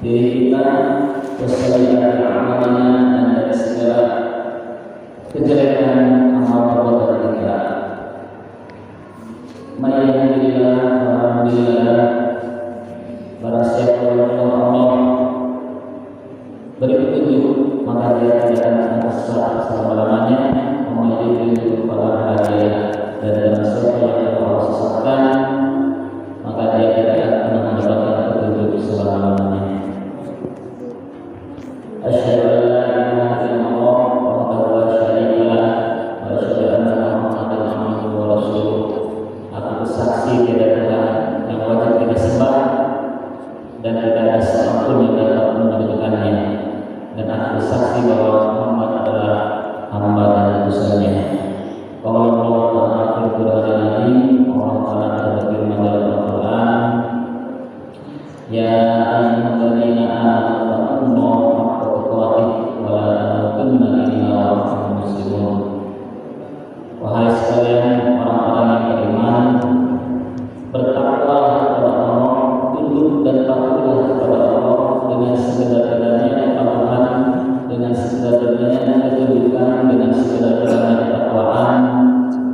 diri kita, kesulitan amalnya, dan dari segala kejelekan amal perbuatan kita. Alhamdulillah, alhamdulillah. Barang siapa yang Allah beri petunjuk, maka dia tidak akan tersesat selama-lamanya. Memenuhi petunjuk para hadiah, dan dalam siapa yang Allah sesatkan, maka dia tidak akan mendapatkan petunjuk selama-lamanya. Asyhadu an la ilaha illallah wahdahu la syarika lah wa asyhadu anna Muhammadan abduhu wa rasuluh. Aku bersaksi tiada Tuhan yang wajib kita sembah dan tidak ada seorang pun yang dapat menentukannya, dan aku bersaksi bahwa Muhammad adalah hamba dan utusannya. Allah Ta'ala firman Allah Ta'ala berfirman dalam Al-Quran, Ya ayyuhalladzina amanu haqqa tuqatih wa la tamutunna illa wa antum muslimun. Wahai sekalian orang-orang yang beriman, bertakwalah kepada Allah, tunduk dan patuhlah kepada Allah dengan sebenar-benarnya kepatuhan, dengan sebenar-benarnya ketundukan, dengan sebenar-benarnya ketakwaan.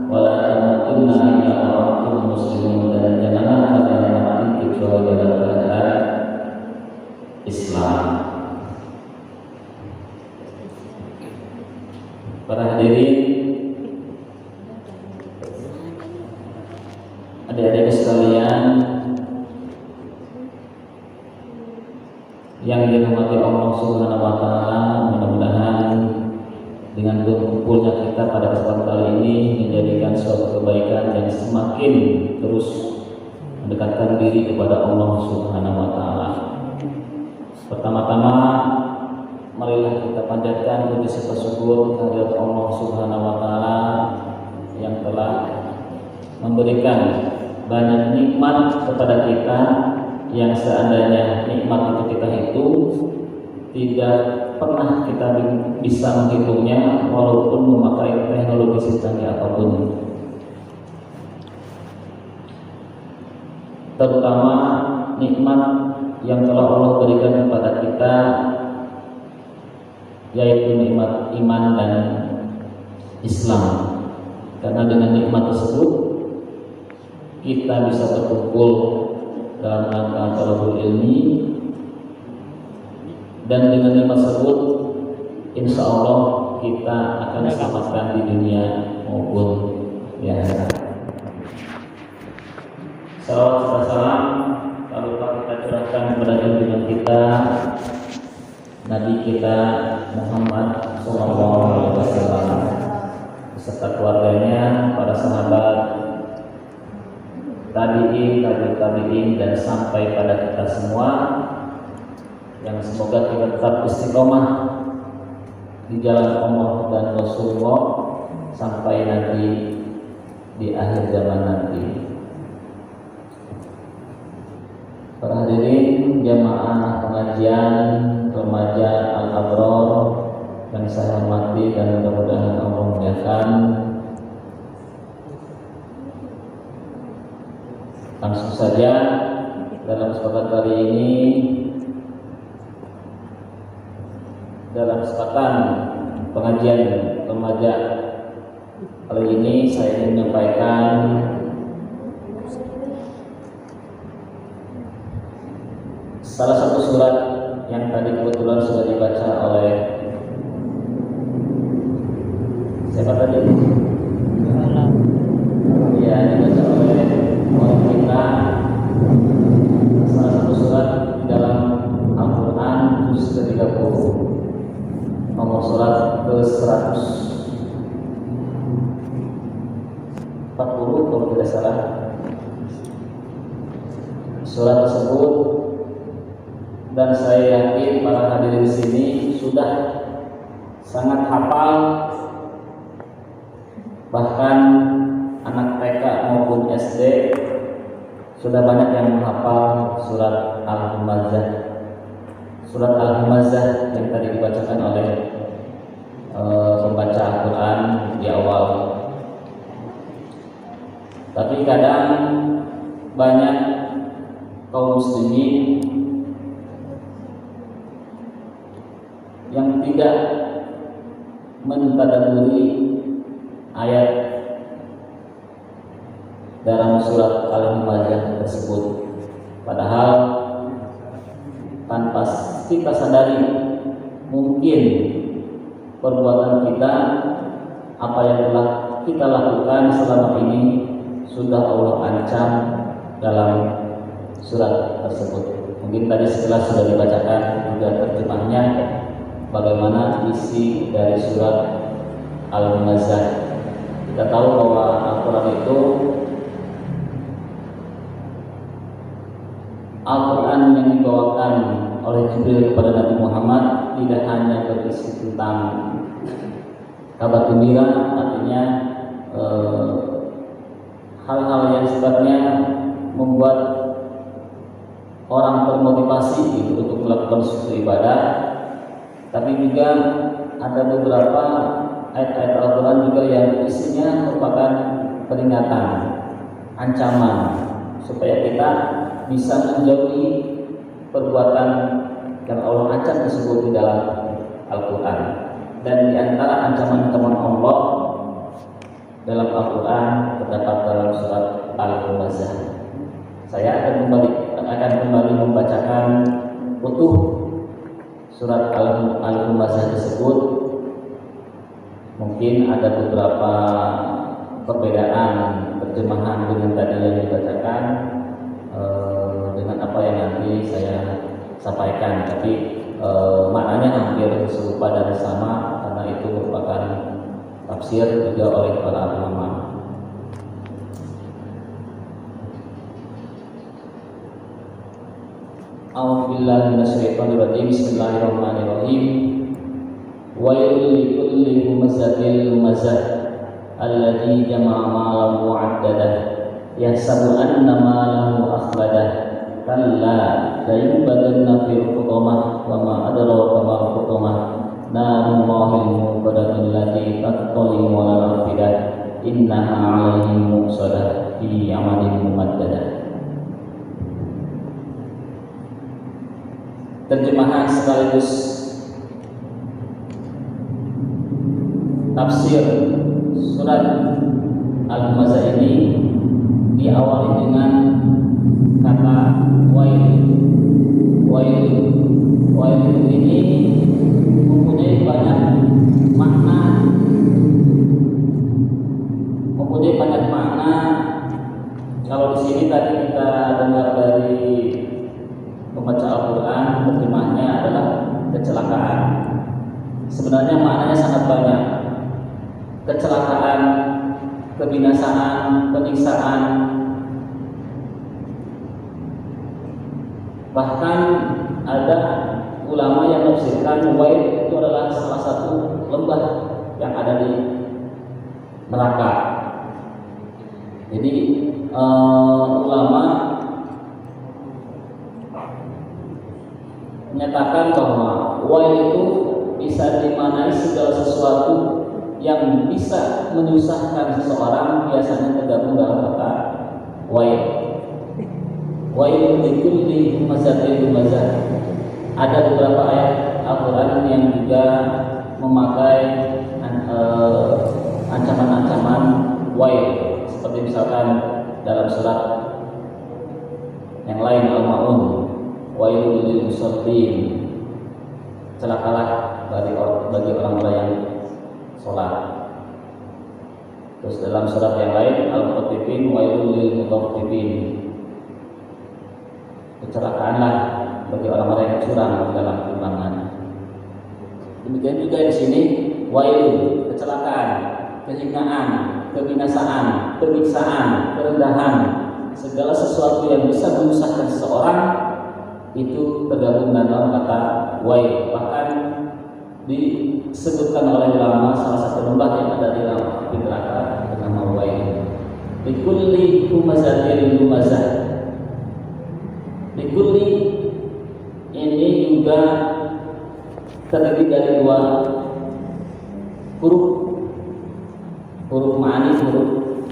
Wala tamutunna illa wa antum muslimun, dan janganlah kalian mati kecuali dalam keadaan Islam. Para hadirin, adik-adik sekalian yang dirahmati Allah Subhanahu wa Ta'ala, mudah-mudahan dengan berkumpulnya kita pada kesempatan kali ini menjadikan suatu kebaikan yang semakin terus mendekatkan diri kepada Allah Subhanahu wa Ta'ala. Pertama-tama, marilah kita panjatkan puji serta syukur kehadirat Allah Subhanahu wa Ta'ala yang telah memberikan banyak nikmat kepada kita, yang seandainya nikmat itu kita hitung tidak pernah kita bisa menghitungnya walaupun memakai teknologi secanggih apapun. Terutama nikmat yang telah Allah berikan kepada kita, yaitu nikmat iman dan Islam. Karena dengan nikmat tersebut kita bisa berkumpul dalam rangka talabul ilmi, dan dengan nikmat tersebut insya Allah kita akan diselamatkan di dunia maupun di akhirat. Salawat serta salam tak lupa kita curahkan kepada junjungan kita, Nabi kita Muhammad SAW beserta keluarganya, para sahabat, tabi'in, tabi'in, dan sampai pada kita semua, yang semoga kita tetap istiqomah di jalan Allah dan Rasulullah sampai nanti di akhir zaman nanti. Para hadirin jamaah pengajian remaja Al-Abrar yang saya hormati dan mudah-mudahan Allah muliakan, langsung saja dalam kesempatan kali ini, dalam kesempatan pengajian remaja kali ini, saya ingin menyampaikan salah satu surat yang tadi kebetulan sudah dibaca oleh siapa tadi? Ya, dibaca oleh kita, salah satu surat di dalam Al-Quran juz ke-30, nomor surat ke-140 kalau tidak salah. Surat tersebut, dan saya yakin para hadirin di sini sudah sangat hafal, bahkan anak TK maupun SD sudah banyak yang menghafal surat Al-Humazah. Surat Al-Humazah yang tadi dibacakan oleh pembaca Al-Quran di awal. Tapi kadang banyak kaum muslimin yang tidak mentadabburi ayat dalam surat Al-Humazah tersebut. Padahal tanpa kita sadari, mungkin perbuatan kita, apa yang telah kita lakukan selama ini sudah Allah ancam dalam surat tersebut. Mungkin tadi setelah sudah dibacakan juga terjemahnya bagaimana isi dari surat Al-Humazah. Kita tahu bahwa Al-Quran itu Al-Quran yang dibawakan oleh Jibril kepada Nabi Muhammad tidak hanya berisi tentang kabar gembira, artinya hal-hal yang sifatnya membuat orang termotivasi untuk melakukan suatu ibadah, tapi juga ada beberapa ayat-ayat Al-Quran juga yang isinya merupakan peringatan, ancaman supaya kita bisa menjauhi perbuatan yang Allah ancam tersebut di dalam Al-Quran. Dan di antara ancaman-ancaman Allah dalam Al-Quran terdapat dalam surat Al-Humazah. Saya akan kembali membacakan utuh surat Al-Humazah tersebut. Mungkin ada beberapa perbedaan terjemahan dengan tadi yang dibacakan dengan apa yang nanti saya sampaikan, tapi maknanya hampir serupa dan sama karena itu merupakan tafsir juga oleh para ulama. A'udzubillahi minasyaitonirrajim. Bismillahirrahmanirrahim. Wailul likulli humazatil lumazah alladzi jama'a malan wa 'addadah yahsabu anna malahu akhbadah kalla layubadanna fil hutamah wa ma adraka mal hutamah narullahil muqaddatul lati tattali'u 'alal afidah innaha 'alaihim muqsadah fi amalin mumaddadah. Terjemahan sekaligus tafsir surat Al-Humazah ini diawali dengan kata wail. Wail ini mempunyai banyak makna. Kalau di sini tadi kita dengar dari pembaca Al-Quran, terjemahnya adalah kecelakaan. Sebenarnya maknanya sangat banyak. Kecelakaan, kebinasaan, penyiksaan. Bahkan ada ulama yang menafsirkan wail itu adalah salah satu lembah yang ada di neraka. Jadi ulama menyatakan bahwa wail itu bisa dimaknai segala sesuatu yang bisa menyusahkan seseorang, biasanya tergabung dalam kata wail. Wail likulli humazatil lumazah. Ada beberapa ayat Al-Quran yang juga memakai ancaman-ancaman wail, seperti misalkan dalam surat yang lain Al-Ma'un, wailul lil musallin, celakalah bagi orang-orang yang sholat. Terus dalam surat yang lain Al-Mutaffifin, wailul lil mutaffifin, kecelakaanlah bagi orang-orang yang curang dalam timbangan. Demikian juga di sini wail, kecelakaan, kehinaan, kebinasaan, penyiksaan, kerendahan, segala sesuatu yang bisa menyusahkan seseorang itu tergabung dalam kata wail. Bahkan disebutkan oleh ulama salah satu lembah yang ada di dalam neraka bernama wail. Likulli humazatil lumazah. Likulli ini juga terdiri dari dua huruf ma'ani, huruf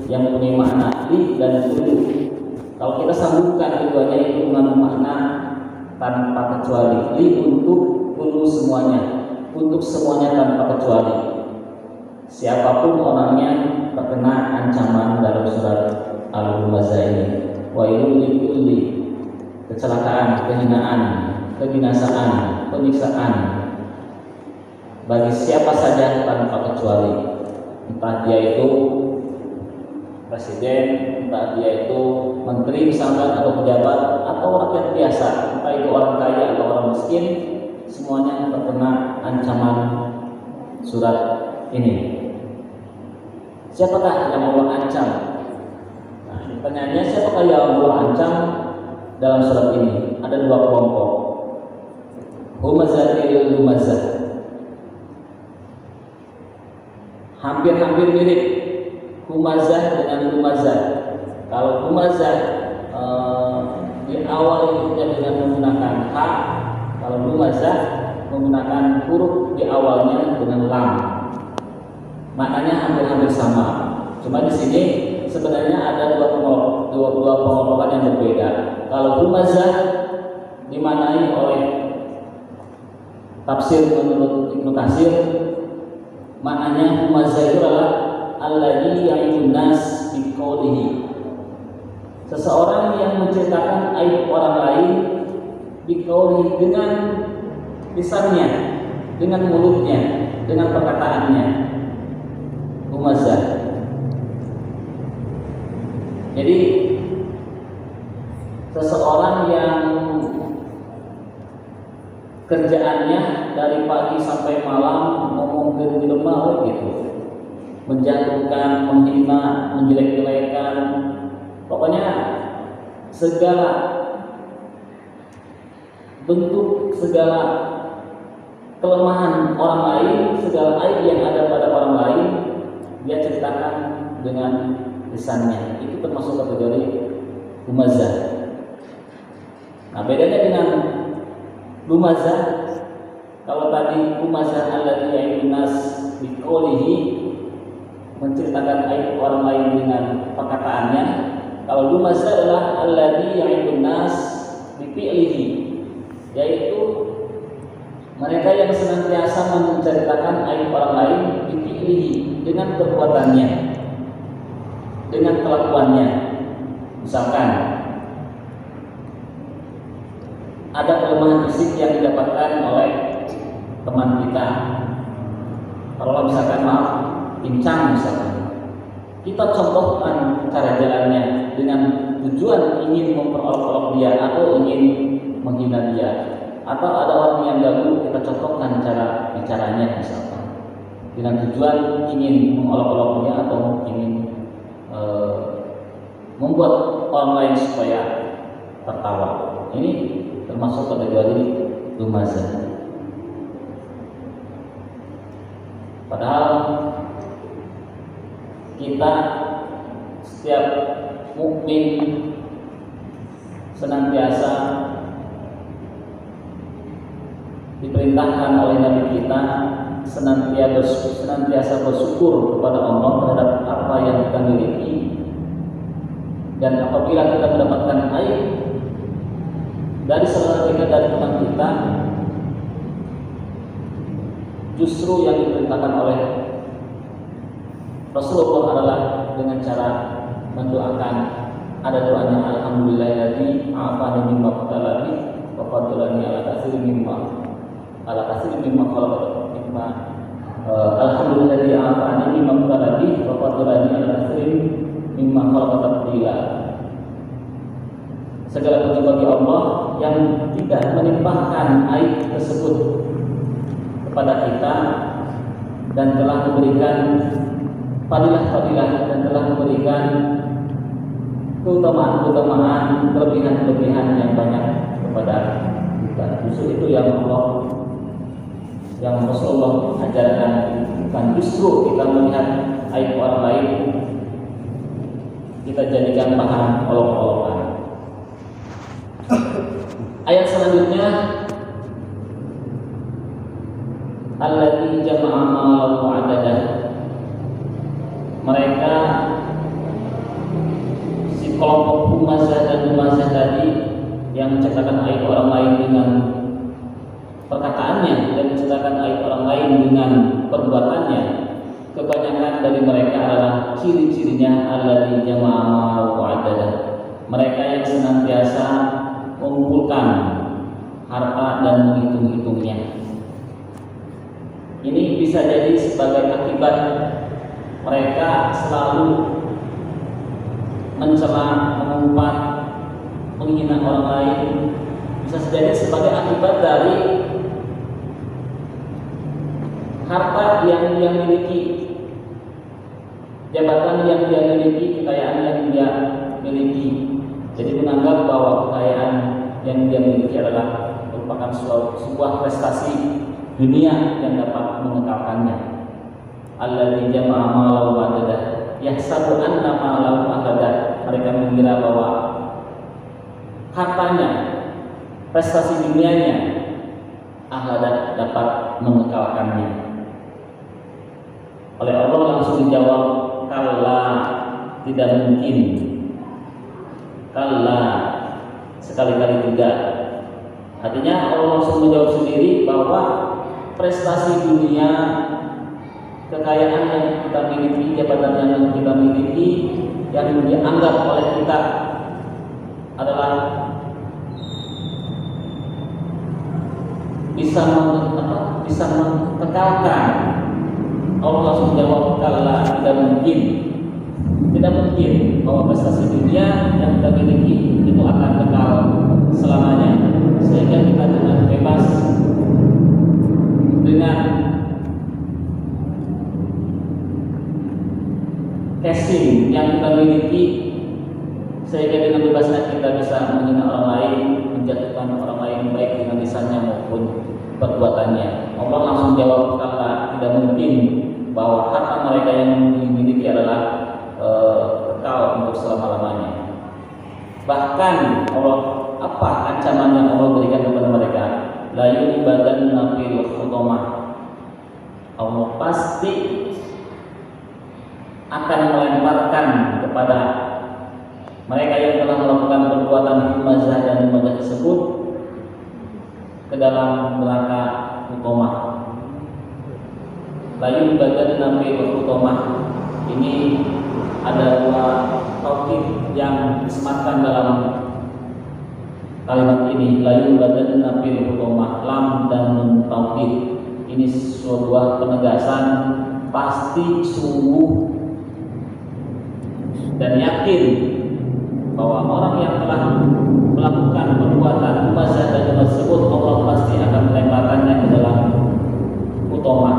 yang mempunyai makna li dan kullu. Kalau kita sambungkan keduanya itu mengandung makna tanpa kecuali. Li untuk kullu semuanya, untuk semuanya tanpa kecuali. Siapapun orangnya terkena ancaman dalam surat Al-Humazah ini. Wailul likulli, kecelakaan, kehinaan, kebinasaan, penyiksaan bagi siapa saja tanpa kecuali. Entah dia itu presiden, entah dia itu menteri misalkan, atau pejabat, atau rakyat biasa, entah itu orang kaya atau orang miskin, semuanya terkena ancaman surat ini. Siapakah yang Allah ancam? Nah, pertanyaannya, siapakah yang Allah ancam dalam surat ini? Ada dua kelompok. Humazatil lumazah. Hampir-hampir mirip humazah dengan lumazah. Kalau humazah diawali dengan menggunakan ha, kalau lumazah menggunakan huruf di awalnya dengan lam. Maknanya hampir-hampir sama. Cuma di sini sebenarnya ada dua pengelompokan yang berbeda. Kalau humazah dimaknai oleh tafsir menurut Ibnu Katsir, maknanya humazah itu adalah alladzi ya'ibun nas biqaulihi. Seseorang yang menceritakan aib orang lain biqaulihi, dengan lisannya, dengan mulutnya, dengan perkataannya. Humazah. Jadi seseorang yang kerjaannya dari pagi sampai malam ngomong gelema gitu, menjatuhkan, menghina, menjelek-jelekan, pokoknya segala bentuk, segala kelemahan orang lain, segala aib yang ada pada orang lain dia ceritakan dengan lisannya. Itu termasuk kategori humazah. Nah, bedanya dengan lumazah, kalau tadi humazah alladzi ya'ibun nas biqaulihi, menceritakan aib orang lain dengan perkataannya. Kalau lumazah adalah alladzi ya'ibun nas bifi'lihi, yaitu mereka yang senantiasa menceritakan aib orang lain bifi'lihi, dengan perbuatannya, dengan kelakuannya. Misalkan ada kelemahan fisik yang didapatkan oleh teman kita. Kalau misalkan maaf, pincang misalkan, kita contohkan cara jalannya dengan tujuan ingin memperolok-olok dia atau ingin menghina dia. Atau ada orang yang ganggu, kita contohkan cara bicaranya misalkan, dengan tujuan ingin mengolok-oloknya atau ingin membuat orang lain supaya tertawa. Ini termasuk kategori lumazah. Padahal kita setiap mukmin senantiasa diperintahkan oleh Nabi kita senantiasa bersyukur kepada Allah terhadap apa yang kita miliki, dan apabila kita mendapatkan aib dari saudara kita, dari teman kita, justru yang diperintahkan oleh Rasulullah adalah dengan cara mendoakan. Ada doanya, alhamdulillahilladzi afani mimma qtalani wa fadlani ala katsirin mimma khalaqta mimma alhamdulillahilladzi afani mimma qtalani wa fadlani ala katsirin mimma khalaqta tafdila. Segala puji bagi Allah yang tidak menimpakan aib tersebut kepada kita dan telah memberikan fadilah-fadilah dan telah memberikan keutamaan-keutamaan, kelebihan-kelebihan yang banyak kepada kita. Justru itu yang Allah, yang Rasulullah ajarkan, bukan justru kita melihat aib orang lain kita jadikan bahan olok-olokan. Ayat selanjutnya, alladzi jama'a malan wa 'adada. Mereka, si kelompok humazah dan lumazah tadi, yang menceritakan aib orang lain dengan perkataannya dan menceritakan aib orang lain dengan perbuatannya, kebanyakan dari mereka adalah ciri-cirinya alladzi jama'a malahu wa'adada, mereka yang senantiasa mengumpulkan harta dan menghitung-hitungnya. Ini bisa jadi sebagai akibat mereka selalu mencela, mengumpat, menghina orang lain. Bisa jadi sebagai akibat dari harta yang dia miliki, jabatan yang dia miliki, kekayaan yang dia miliki. Jadi menganggap bahwa kekayaan yang dia miliki adalah merupakan sebuah prestasi dunia yang dapat mengekalkannya. Alladzi jama'a malahu wa'adada yahsabu anna malahu ahada, mereka mengira bahwa hartanya, prestasi dunianya ahada dapat mengekalkannya. Oleh Allah langsung dijawab, kalla, tidak mungkin. Kalla, sekali-kali tidak. Artinya Allah langsung menjawab sendiri bahwa prestasi dunia, kekayaan yang kita miliki, jabatan yang kita miliki, yang dianggap oleh kita adalah bisa mengekalkan. Allah langsung jawab, kalla, tidak mungkin. Tidak mungkin bahwa prestasi dunia yang kita miliki itu akan kekal selamanya, sehingga kita dengan bebas, dengan casing yang kita miliki, sehingga dengan bebasnya kita bisa menghina orang lain, menjatuhkan orang lain baik dengan lisannya maupun perbuatannya. Allah langsung jawab, kalla, tidak mungkin bahwa harta mereka yang dimiliki adalah kekal untuk selama-lamanya. Bahkan Allah, apa ancaman yang Allah berikan kepada mereka? La yubadanna fil khutamah, Allah pasti akan melemparkan kepada mereka yang telah melakukan perbuatan humazah dan humazah tersebut ke dalam neraka khutamah. La yubadanna fil khutamah, ini ada dua taukid yang disematkan dalam kalimat ini, la yubadanna fil khutamah, lam dan nun taukid. Ini sebuah penegasan pasti, sungguh dan yakin bahwa orang yang telah melakukan perbuatan humazah dan humazah tersebut, Allah pasti akan melemparkannya ke dalam khutamah.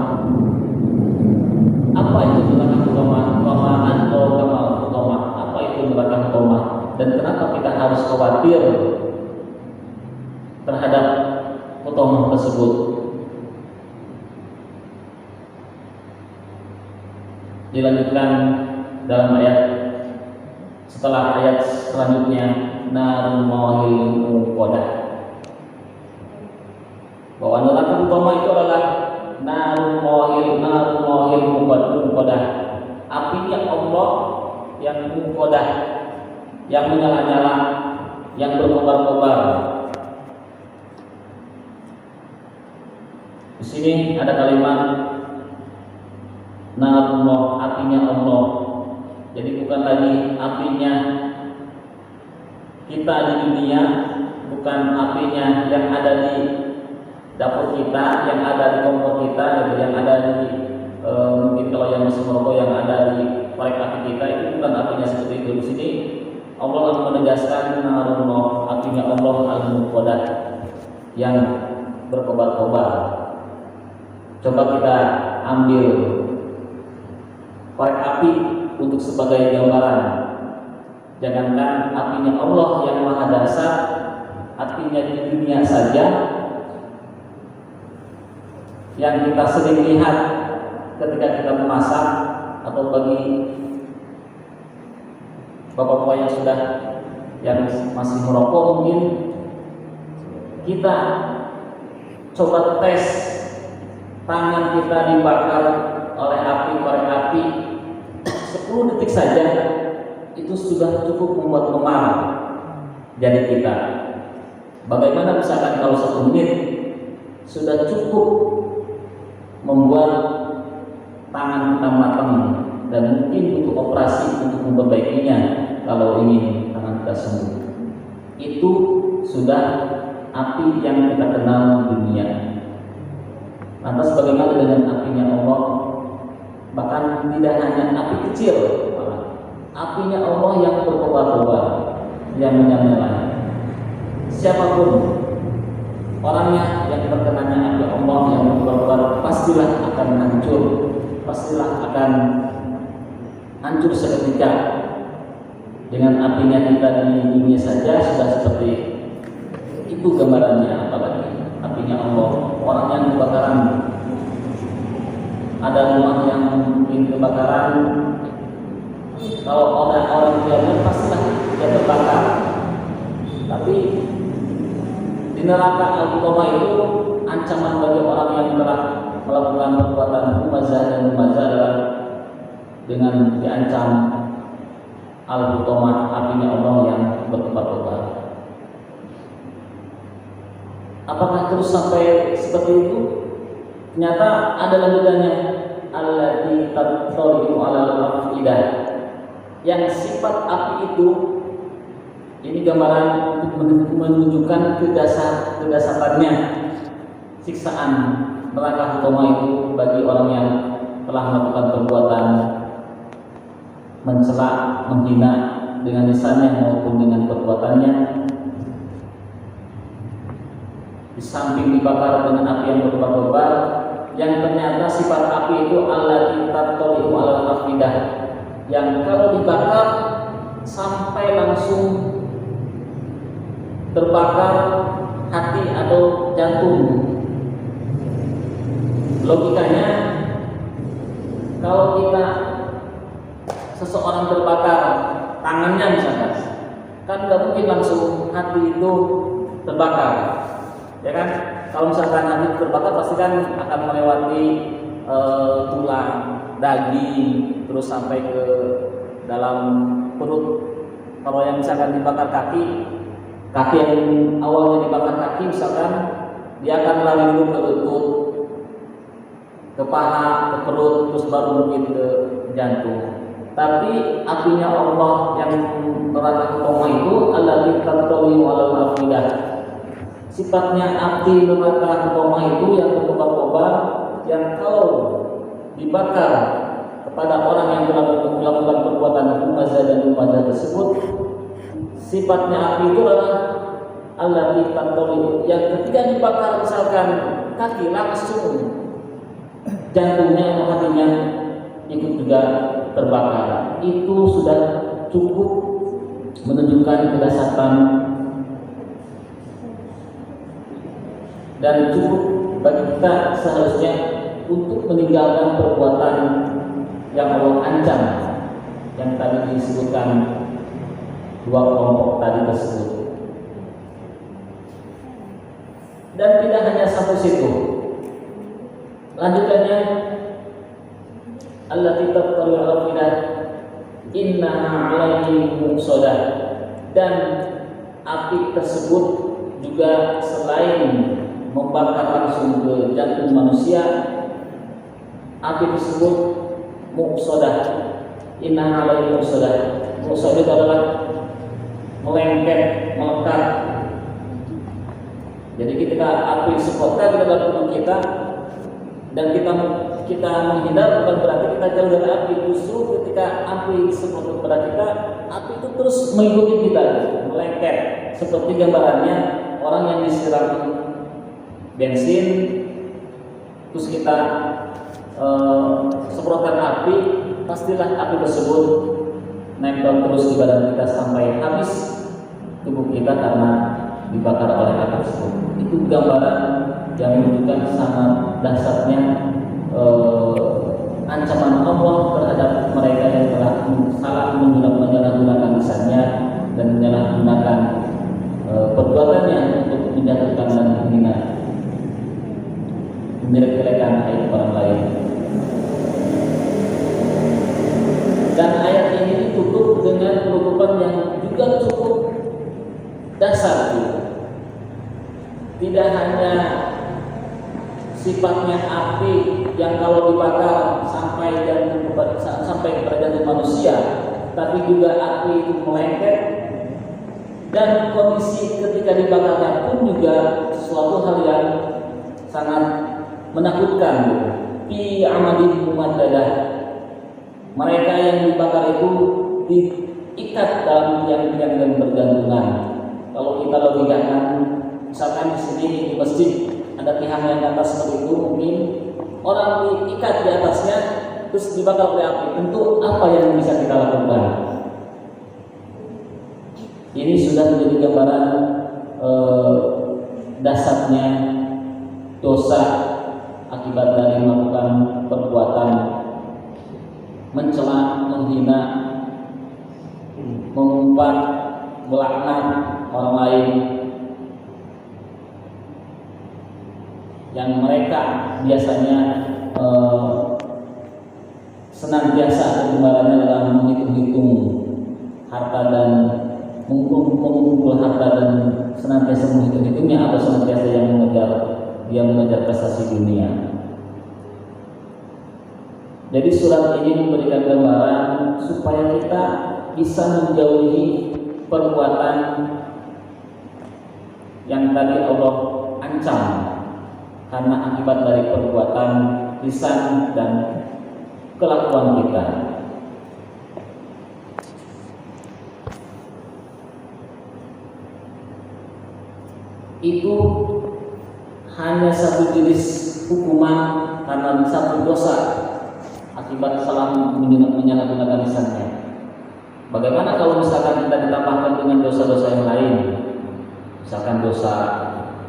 Apa itu neraka khutamah? Wamaan atau kamal khutamah? Apa itu neraka khutamah? Dan kenapa kita harus khawatir terhadap khutamah tersebut? Dilanjutkan dalam ayat, setelah ayat selanjutnya, narumahil muqadah, bahwa neraka khutamah itu adalah narumahil muqadah, apinya Allah yang muqadah, yang menyala-nyala, yang berkobar-kobar. Di sini ada kalimat narullah, apinya Allah. Jadi bukan lagi apinya kita di dunia, bukan apinya yang ada di dapur kita, yang ada di kompor kita, yang ada di mungkin kalau yang masih merokok yang ada di korek api kita, itu bukan apinya seperti itu. Di sini Allah akan menegaskan narullah, apinya Allah al-muqadah, yang berkobar-kobar. Coba kita ambil korek api untuk sebagai gambaran. Jangankan apinya Allah yang maha dasar, apinya di dunia saja yang kita sering lihat ketika kita memasak, atau bagi bapak-bapak yang sudah, yang masih merokok, mungkin kita coba tes tangan kita dibakar oleh api, korek api 10 detik saja, itu sudah cukup membuat memar jari kita. Bagaimana misalkan kalau 1 menit sudah cukup membuat tangan kita matang dan mungkin butuh operasi untuk memperbaikinya kalau ingin tangan kita sembuh. Itu sudah api yang kita kenal di dunia. Lantas bagaimana dengan apinya Allah? Bahkan tidak hanya api kecil, apinya Allah yang berkobar-kobar, yang menyala-nyala. Siapapun orangnya yang terkenanya api Allah yang berkobar-kobar pastilah akan hancur, pastilah akan hancur seketika. Dengan apinya kita di dunia saja sudah seperti itu gambarannya, apalagi apinya Allah. Orang yang kebakaran, ada rumah yang mungkin kebakaran, kalau ada orang yang pastilah dia terbakar. Tapi di neraka al-Qamah itu ancaman bagi orang yang telah melakukan perbuatan humazah dan humazah adalah dengan diancam al-Qamah, apinya Allah yang berkobar-kobar. Apakah terus sampai seperti itu? Ternyata ada lanjutannya, allati tattali'u 'alal afidah. Yang sifat api itu, ini gambaran untuk menunjukkan kedasarannya siksaan neraka Qamah itu bagi orang yang telah melakukan perbuatan mencela, menghina dengan lisannya maupun dengan perbuatannya. Di samping dibakar dengan api yang berkobar-kobar, yang ternyata sifat api itu allati tattali'u 'alal afidah, yang kalau dibakar sampai langsung terbakar hati atau jantung. Logikanya, kalau kita seseorang terbakar tangannya misalkan, kan nggak mungkin langsung hati itu terbakar, ya kan? Kalau misalkan hati terbakar pasti kan akan melewati tulang, daging, terus sampai ke dalam perut. Kalau yang misalkan dibakar kaki yang awalnya dibakar kaki misalkan, dia akan lari dulu ke lutut, ke paha, ke perut, terus baru mungkin ke jantung. Tapi apinya Allah yang neraka Qamah itu allati tattali'u 'alal afidah. Sifatnya api neraka Qamah itu yang berkobar-kobar, yang kalau dibakar kepada orang yang telah melakukan perbuatan humazah dan humazah tersebut, sifatnya api itu adalah allati tattali'u, yang ketika dibakar misalkan kaki, langsung jantungnya atau hatinya ikut juga terbakar. Itu sudah cukup menunjukkan kedahsyatan dan cukup bagi kita seharusnya untuk meninggalkan perbuatan yang Allah ancam, yang tadi disebutkan dua kelompok tadi tersebut. Dan tidak hanya sampai situ, lanjutannya allati tattali'u 'alal afidah innaha 'alaihim muqsadah, dan api tersebut juga selain membakar langsung ke jantung manusia, api tersebut muqsadah, innaha 'alaihim muqsadah. Muqsadah itu adalah melengket, melekat. Jadi ketika api sepotar ke dalam tubuh kita dan kita menghindar, bukan berarti kita jauh dari api. Justru ketika api sepotar pada kita, api itu terus mengikuti kita, melengket. Seperti gambarannya orang yang disiram bensin, terus kita semprotkan api, pastilah api tersebut nempel terus di badan kita sampai habis tubuh kita karena dibakar oleh api tersebut. Itu gambaran yang menunjukkan sangat dahsyatnya ancaman Allah terhadap mereka yang telah salah menyalahgunakan lisannya dan menyalahgunakan perbuatannya untuk menjatuhkan dan menghina, menjelek-jelekan aib orang lain. Dan ayat ini ditutup dengan penutupan yang juga cukup dasar. Tidak hanya sifatnya api yang kalau dibakar sampai kepada jantung manusia, tapi juga api itu melengket, dan kondisi ketika dibakarnya pun juga suatu hal yang sangat menakutkan. Fi amadin mumaddadah, mereka yang dibakar itu diikat dalam tiang-tiang dan bergantungan. Kalau kita logikakan, misalkan di sini di masjid ada tiang yang di atas seperti itu, mungkin orang diikat di atasnya terus dibakar oleh api. Tentu apa yang bisa kita lakukan? Ini sudah menjadi gambaran dasarnya dosa akibat dari melakukan perbuatan mencela, menghina, mengumpat, melaknat orang lain, yang mereka biasanya senantiasa kegemarannya dalam menghitung-hitung harta dan mengumpul harta dan senantiasa menghitung-hitungnya, atau senantiasa yang mengejar prestasi dunia. Jadi surat ini memberikan gambaran supaya kita bisa menjauhi perbuatan yang tadi Allah ancam karena akibat dari perbuatan lisan dan kelakuan kita. Itu hanya satu jenis hukuman karena satu dosa akibat salah menyalahgunakan lisannya. Bagaimana kalau misalkan kita ditambahkan dengan dosa-dosa yang lain, misalkan dosa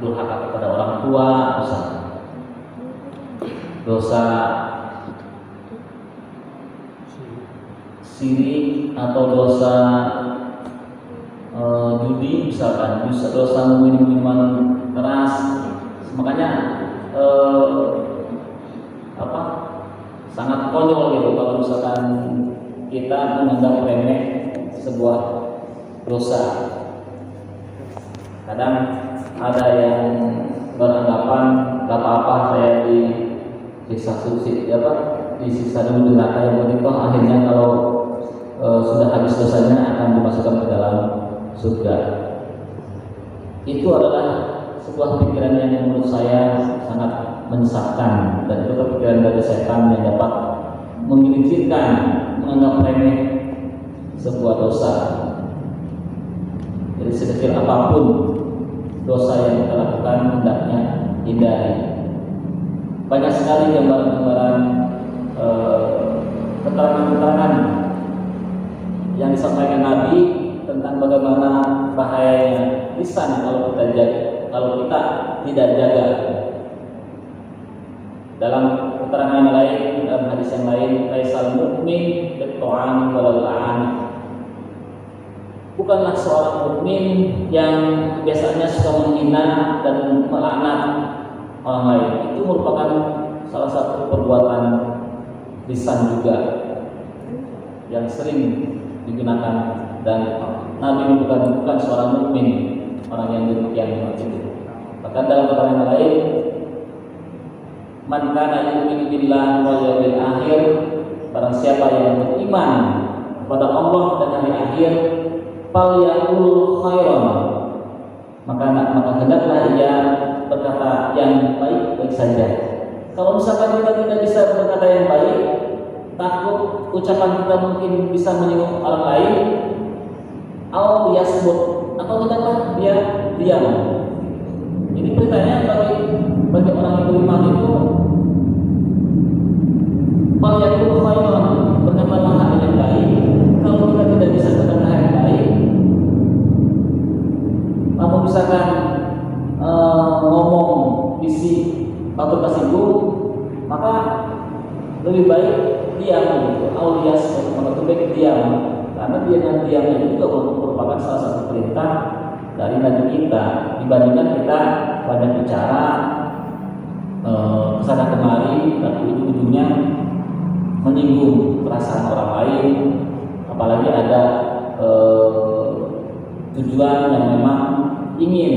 durhaka kepada orang tua, dosa sirik, atau dosa judi, misalkan dosa meminum minuman keras. Makanya sangat konyol gitu kalau misalkan kita menganggap remeh sebuah dosa. Kadang ada yang beranggapan gak apa-apa saya disiksa dulu di neraka, yang penting toh akhirnya kalau sudah habis dosanya akan dimasukkan ke dalam surga. Itu adalah sebuah pikiran yang menurut saya sangat menyesatkan, dan itu pikiran dari setan yang dapat menggelincirkan, menganggap remeh sebuah dosa. Jadi sekecil apapun dosa yang kita lakukan hendaknya hindari. Banyak sekali gambaran-gambaran keterangan-keterangan yang disampaikan Nabi tentang bagaimana bahayanya lisan kalau kita tidak jaga. Dalam keterangan yang lain, dalam hadis yang lain, laisal mu'min bit-ta'an walal la'an. Bukanlah seorang mukmin yang biasanya suka menghina dan melaknat orang lain. Itu merupakan salah satu perbuatan lisan juga yang sering digunakan, dan Nabi bukan seorang mukmin, orang yang demikian seperti itu. Bahkan dalam keterangan lain, man kana yu'minu billahi wal yawmil akhir, barang siapa yang beriman kepada Allah dan hari akhir, falyaqul khairan, maka hendaklah ia berkata yang baik saja. Kalau misalkan kita tidak bisa berkata yang baik, takut ucapan kita mungkin bisa menyinggung orang lain, atau hendaklah dia diam. Jadi pertanyaan bagi orang yang beriman itu, falyaqul khairan, berkatalah hal yang baik. Kalau kita tidak bisa berkata hal yang baik, namun misalkan ngomong bisik atau tersinggung, maka lebih baik diam gitu. Aulias maka lebih baik diam, karena diam itu juga merupakan salah satu perintah dari Nabi kita, dibandingkan kita banyak bicara kesana kemari, tapi ujung-ujungnya menyinggung perasaan orang lain, apalagi ada tujuan yang memang ingin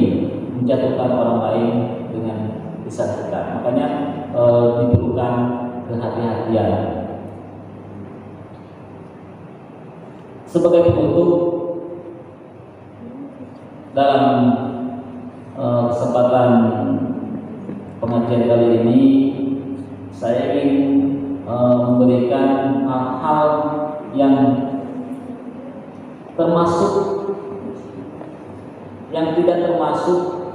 menjatuhkan orang lain dengan lisan kita. Makanya Sebagai penutup dalam kesempatan pengajian kali ini, saya ingin memberikan hal-hal yang tidak termasuk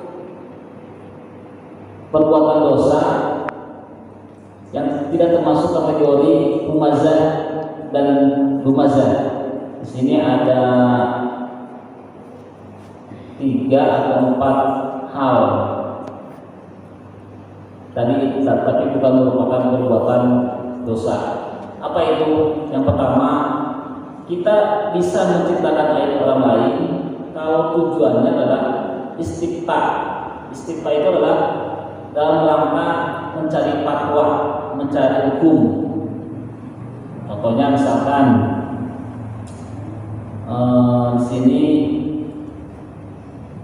perbuatan dosa, yang tidak termasuk kategori mumazah dan lumazah. Di sini ada 3 atau 4 hal. Tapi bukan merupakan perbuatan dosa. Apa itu? Yang pertama, kita bisa menciptakan aib orang lain kalau tujuannya adalah istighfar. Istighfar itu adalah dalam rangka mencari fatwa, mencari hukum. Contohnya misalkan di sini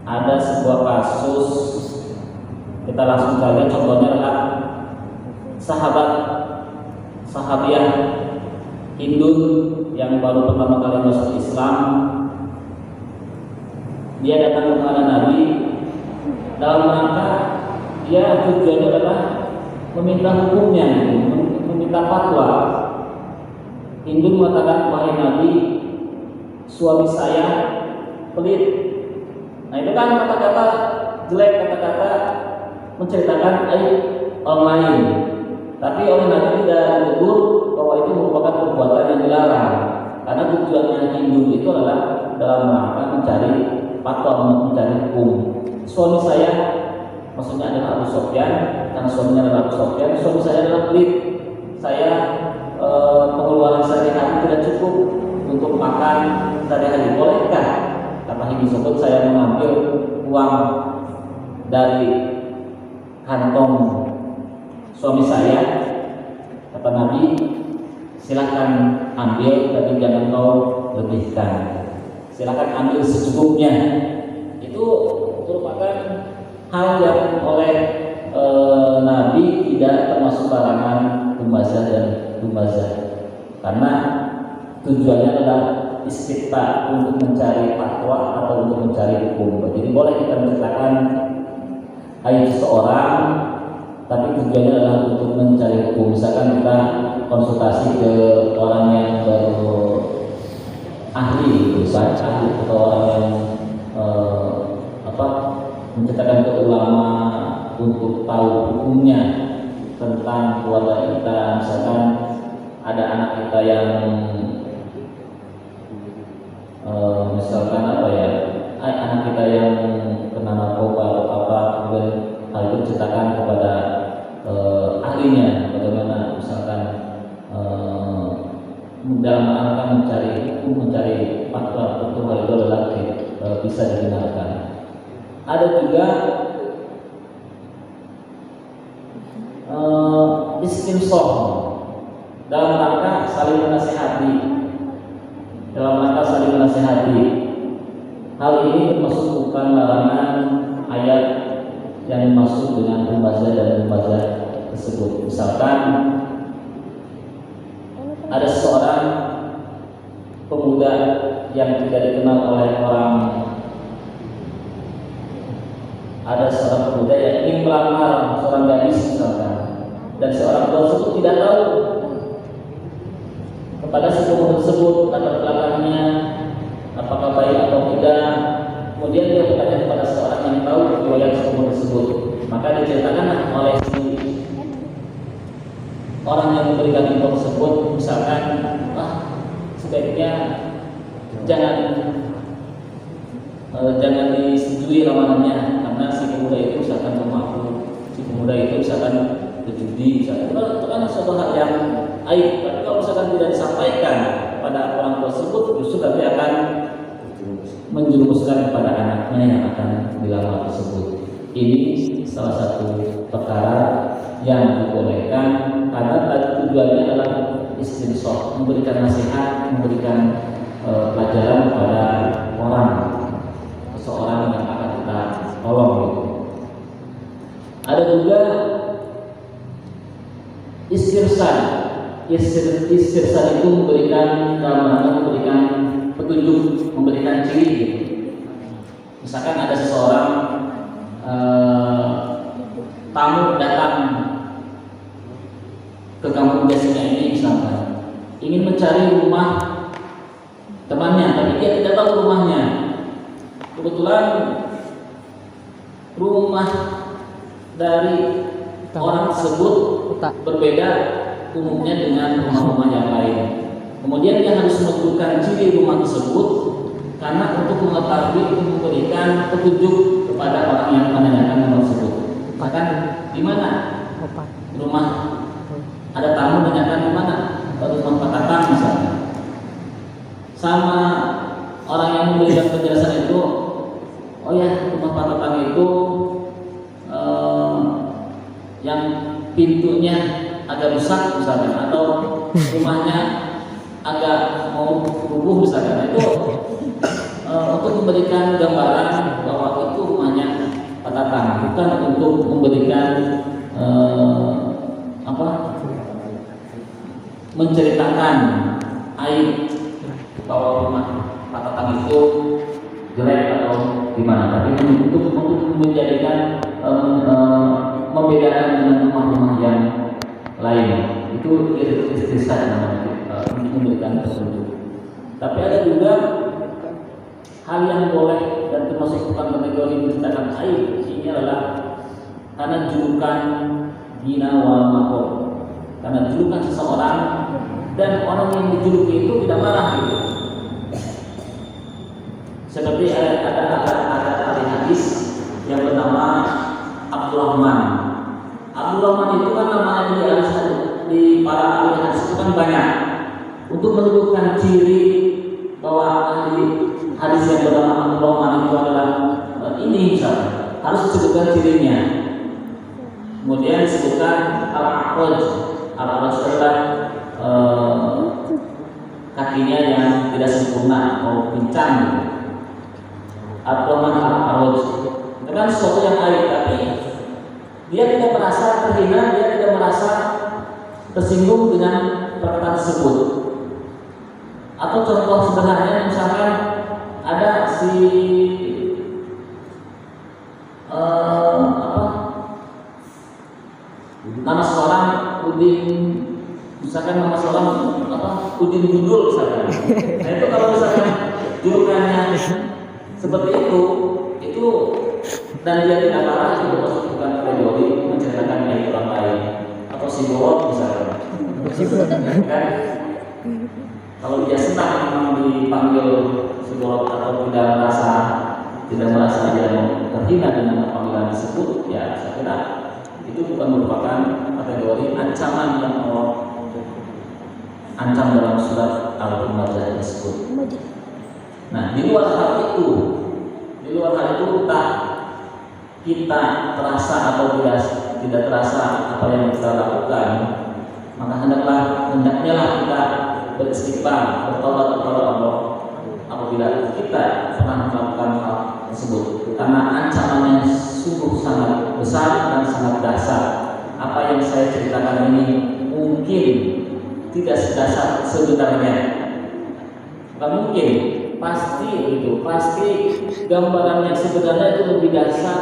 ada sebuah kasus, kita langsung saja contohnya adalah sahabiah Hindun yang baru pertama kali masuk Islam. Dia datang kepada Nabi dalam rangka dia tujuannya adalah meminta hukumnya, meminta fatwa. Hindun mengatakan, wahai Nabi, suami saya pelit. Nah itu kan kata-kata jelek, kata-kata menceritakan aib orang lain. Tapi oleh Nabi tidak menegur bahwa itu merupakan perbuatan yang dilarang, karena tujuannya Hindu itu adalah dalam rangka mencari fatwa, mencari hukum. Suami saya, maksudnya adalah Abu Sofyan, karena suaminya adalah Abu Sofyan. Suami saya adalah pelit. Saya pengeluaran sehari-hari tidak cukup untuk makan sehari-hari. Bolehkah, kata Hindu tersebut, saya mengambil uang dari kantong suami saya? Kata Nabi, silakan ambil, tapi jangan kau lebihkan. Silakan ambil secukupnya. Itu merupakan hal yang oleh Nabi tidak termasuk larangan lumazah dan lumazah, karena tujuannya adalah istighfar, untuk mencari fatwa atau untuk mencari hukum. Jadi boleh kita menceritakan aib seseorang, tapi tujuannya adalah untuk mencari hukum. Misalkan kita konsultasi ke orang yang baru ahli, ahli atau orang yang menceritakan ke ulama untuk tahu hukumnya tentang keluarga kita. Misalkan ada anak kita yang anak kita yang kena narkoba atau apa, kemudian hal itu diceritakan kepada ahlinya, bagaimana misalkan dalam rangka mencari hukum, mencari fatwa, tentu hal itu adalah bisa dibenarkan. Ada juga istimsah, dalam rangka saling menasihati. Hal ini termasuk bukan larangan ayat yang dimaksud dengan lumazah dan lumazah tersebut. Misalkan ada seorang pemuda yang tidak dikenal oleh orang, ada seorang pemuda yang ingin melamar seorang gadis misalkan, dan seorang tua tersebut tidak tahu kepada si pemuda tersebut latar belakangnya apakah baik atau tidak. Kemudian dia bertanya kepada seorang yang tahu riwayat si pemuda tersebut, maka diceritakan oleh si orang yang memberikan info tersebut, misalkan, sebaiknya jangan disetujui lamanannya, karena si pemuda itu misalkan pemabuk, si pemuda itu misalkan berjudi, misalkan. Itu kan suatu hal yang aib. Tapi kalau misalkan tidak disampaikan pada orang tersebut, justru nanti akan menjerumuskan kepada anaknya yang akan dilamar tersebut. Ini salah satu perkara yang dibolehkan, karena tujuannya adalah istimsah, memberikan nasihat, memberikan pelajaran kepada seseorang yang akan kita tolong. Ada juga istirsan. Istirsan itu memberikan petunjuk, memberikan ciri gitu. Misalkan ada seseorang tamu datang ke kampung biasanya ini, misalkan ingin mencari rumah temannya, tapi dia tidak tahu rumahnya. Kebetulan rumah dari orang tersebut berbeda umumnya dengan rumah-rumah yang lain. Kemudian dia harus menentukan ciri rumah tersebut karena untuk mengetahui, untuk memberikan petunjuk kepada orang yang menanyakan rumah tersebut. Bahkan di mana rumah, ada tamu menanyakan di mana, rumah Pak Tatang misalnya. Sama orang yang memberikan penjelasan itu, oh ya, rumah Pak Tatang itu yang pintunya agak rusak misalnya, atau rumahnya agak mau rubuh misalnya. Itu untuk memberikan gambaran bahwa itu rumahnya Pak Tatang, bukan untuk memberikan menceritakan aib bahwa rumah Pak Tatang itu jelek atau gimana, tapi untuk menjadikan membedakan dengan rumah-rumah yang lain. Itu istisna namanya, untuk memberikan petunjuk. Tapi ada juga hal yang boleh dan termasuk bukan kategori menceritakan aib. Ini adalah karena julukan gina wal maqam, karena julukan seseorang dan orang yang dijuluki itu tidak marah gitu. Seperti ada ahli hadis yang bernama Abdurrahman. Abdurrahman itu kan namanya di para ahli hadis itu kan banyak. Untuk menunjukkan ciri bahwa ahli hadis yang bernama Abdurrahman itu adalah ini, misalnya harus disebutkan cirinya. Kemudian disebutkan Al-A'raj. Al-A'raj adalah kakinya yang tidak sempurna atau pincang. Abdurrahman Al-A'raj dengan sesuatu yang aib, tapi dia tidak merasa terhina, dia tidak merasa tersinggung dengan perkataan tersebut. Atau contoh sederhananya, misalkan ada nama seorang Udin, misalkan nama seorang Udin Gundul misalkan. Nah itu kalau misalkan julukannya seperti itu dan dia tidak marah, itu bukan kategori menceritakan aib orang lain. Atau si Borot misalkan. Kan? Kalau dia senang memang dipanggil si Borot atau tidak merasa dia terhina dengan panggilan tersebut, ya saya kira itu bukan merupakan kategori ancaman yang Allah ancam dalam surat Al-Humazah tersebut. Nah, di luar hal itu entah kita terasa atau tidak terasa apa yang kita lakukan, maka hendaknya kita beristighfar, bertobat kepada Allah apabila kita pernah melakukan hal tersebut, karena ancamannya sungguh sangat besar dan sangat dahsyat. Apa yang saya ceritakan ini mungkin tidak sedasar sebenarnya, bukan mungkin, pasti gambaran yang sebenarnya itu lebih dahsyat,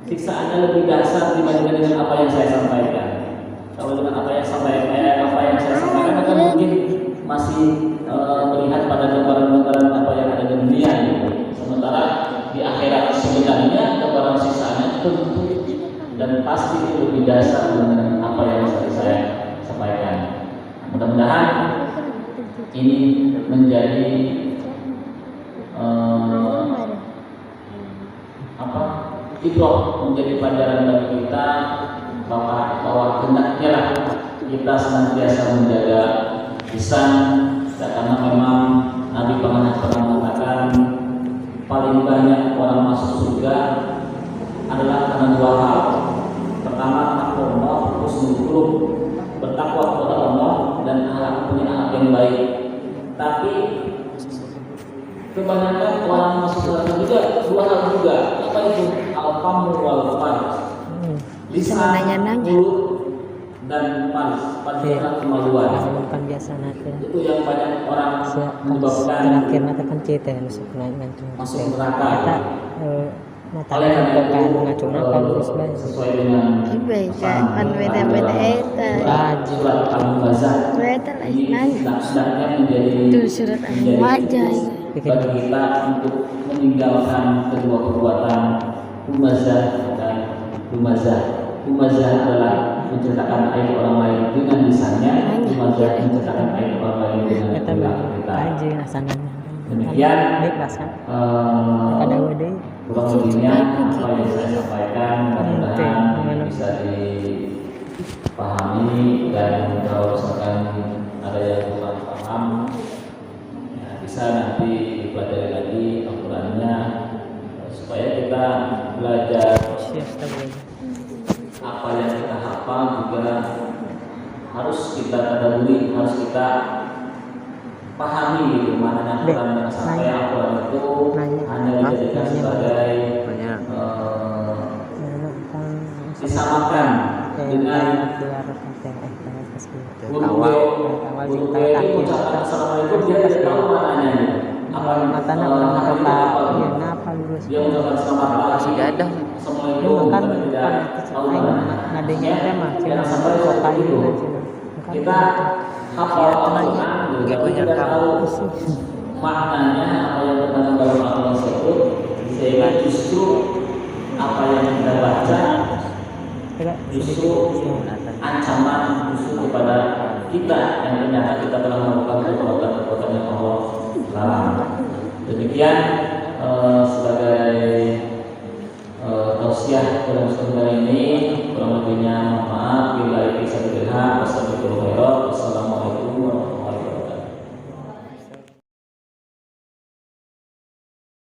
siksaannya lebih dahsyat dibandingkan dengan apa yang saya sampaikan. Kalau dengan apa yang saya sampaikan akan mungkin masih melihat pada gambaran-gambaran apa yang ada di dunia gitu. Sementara di akhirat sebenarnya gambaran siksaannya tentu dan pasti itu lebih dahsyat dengan apa yang saya sampaikan. Mudah-mudahan ini menjadi ibrah, menjadi pelajaran bagi kita bahwa hendaknya lah kita senantiasa menjaga lisan, karena memang Nabi pernah mengatakan paling banyak orang masuk surga adalah karena dua hal. Pertama, takwa, husnul khuluq, bertakwa kepada Allah dan punya akhlak yang baik. Tapi kebanyakan orang masuk surga juga dua hal juga. Apa itu? Al-famu wal farj. Lisan, mulut dan malas, pada kemaluan. Bukan biasa nanti. Itu yang banyak orang menyebabkan terakhir nanti kan cerita masuk masuk neraka. Mata kan mengacungkan sesuai dengan kan beda-beda surat Al-Mubazah. Ini sedangkan menjadi wajah bagi kita untuk meninggalkan kedua perbuatan humazah dan humazah. Humazah adalah menceritakan aib orang lain dengan lisannya, humazah menceritakan aib orang lain dengan perilaku kita. Demikian kurang lebihnya apa yang saya sampaikan, mudah-mudahan bisa dipahami, dan kalau misalkan ada yang kurang paham ya bisa nanti dipelajari lagi Al-Qur'annya supaya kita belajar apa yang kita hafal juga harus kita tadaburi, harus kita pahami gitu maknanya Quran, dan sampai Al-Quran itu hanya dijadikan sebagai disamakan dengan guru itu ucapan assalamualaikum, dia tidak tahu maknanya apa dia mengucapkan selamat pagi assalamualaikum, kan tidak tahu maknanya. Jangan sampai seperti itu. Kita hafal Al-Quran tapi tidak tahu maknanya apa yang terkandung dalam Al-Quran tersebut, sehingga justru apa yang kita baca justru ancaman justru kepada kita yang ternyata kita telah melakukan perbuatan yang Allah larang. Demikian sebagai tausiah dalam sebuah ini, kurang lebihnya mohon maaf. Bila itu saya berikan, wassalamualaikum warahmatullahi wabarakatuh.